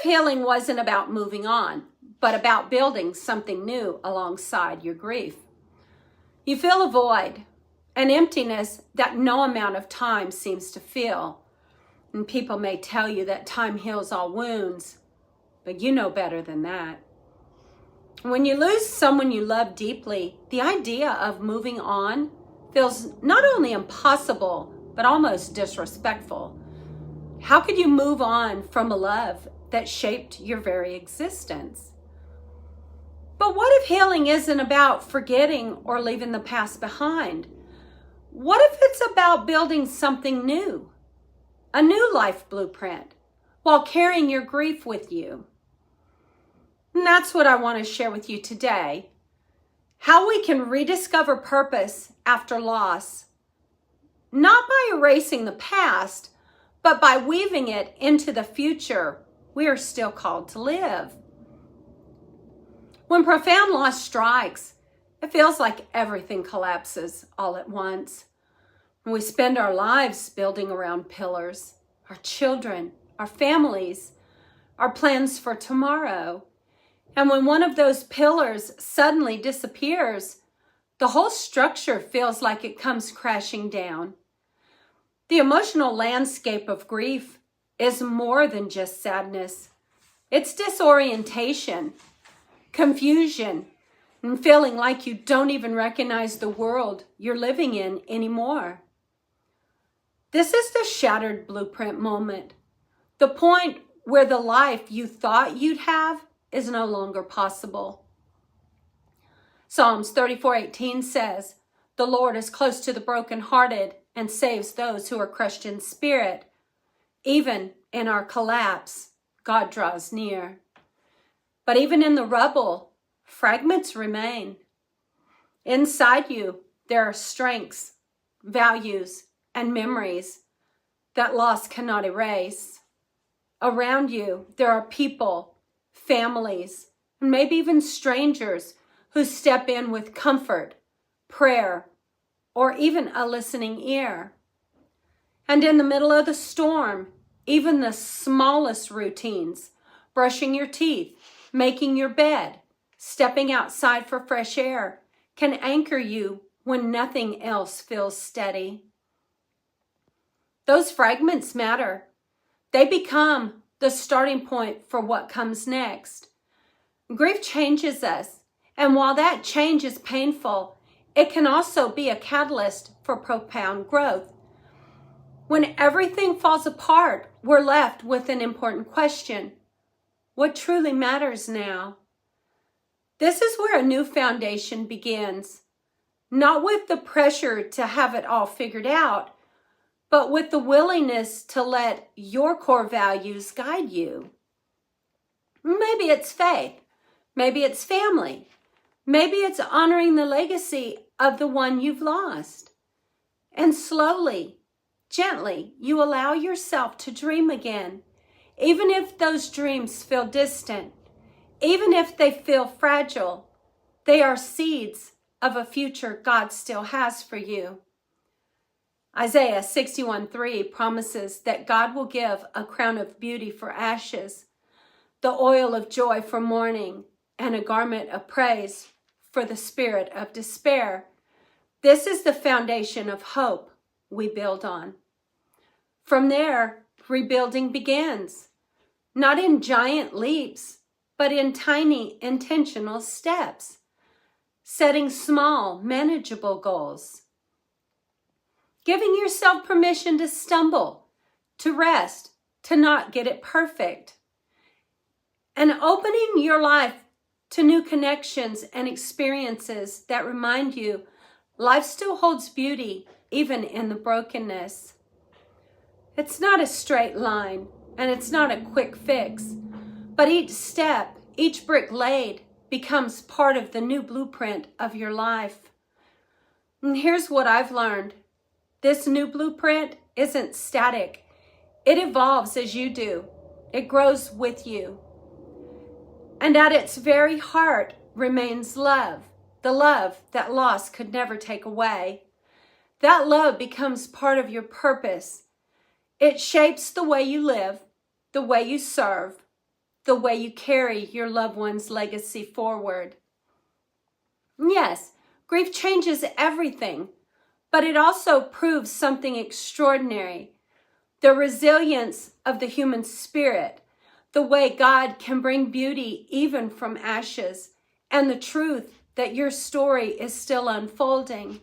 if healing wasn't about moving on, but about building something new alongside your grief? You feel a void, an emptiness that no amount of time seems to fill. And people may tell you that time heals all wounds, but you know better than that. When you lose someone you love deeply, the idea of moving on feels not only impossible, but almost disrespectful. How could you move on from a love that shaped your very existence? But what if healing isn't about forgetting or leaving the past behind? What if it's about building something new, a new life blueprint, while carrying your grief with you? And that's what I want to share with you today. How we can rediscover purpose after loss, not by erasing the past, but by weaving it into the future we are still called to live. When profound loss strikes, it feels like everything collapses all at once. We spend our lives building around pillars, our children, our families, our plans for tomorrow. And when one of those pillars suddenly disappears, the whole structure feels like it comes crashing down. The emotional landscape of grief is more than just sadness. It's disorientation, confusion, and feeling like you don't even recognize the world you're living in anymore. This is the shattered blueprint moment, the point where the life you thought you'd have is no longer possible. Psalms 34:18 says, "The Lord is close to the brokenhearted and saves those who are crushed in spirit." Even in our collapse, God draws near. But even in the rubble, fragments remain. Inside you, there are strengths, values, and memories that loss cannot erase. Around you, there are people, families, and maybe even strangers who step in with comfort, prayer, or even a listening ear. And in the middle of the storm, even the smallest routines, brushing your teeth, making your bed, stepping outside for fresh air, can anchor you when nothing else feels steady. Those fragments matter. They become the starting point for what comes next. Grief changes us, and while that change is painful, it can also be a catalyst for profound growth. When everything falls apart, we're left with an important question. What truly matters now? This is where a new foundation begins, not with the pressure to have it all figured out, but with the willingness to let your core values guide you. Maybe it's faith, maybe it's family, maybe it's honoring the legacy of the one you've lost. And slowly, gently, you allow yourself to dream again, even if those dreams feel distant, even if they feel fragile. They are seeds of a future God still has for you. Isaiah 61:3 promises that God will give a crown of beauty for ashes, the oil of joy for mourning, and a garment of praise for the spirit of despair. This is the foundation of hope we build on. From there, rebuilding begins, not in giant leaps, but in tiny, intentional steps, setting small, manageable goals. Giving yourself permission to stumble, to rest, to not get it perfect. And opening your life to new connections and experiences that remind you life still holds beauty even in the brokenness. It's not a straight line, and it's not a quick fix, but each step, each brick laid, becomes part of the new blueprint of your life. And here's what I've learned. This new blueprint isn't static. It evolves as you do. It grows with you. And at its very heart remains love, the love that loss could never take away. That love becomes part of your purpose. It shapes the way you live, the way you serve, the way you carry your loved one's legacy forward. Yes, grief changes everything, but it also proves something extraordinary. The resilience of the human spirit, the way God can bring beauty even from ashes, and the truth that your story is still unfolding.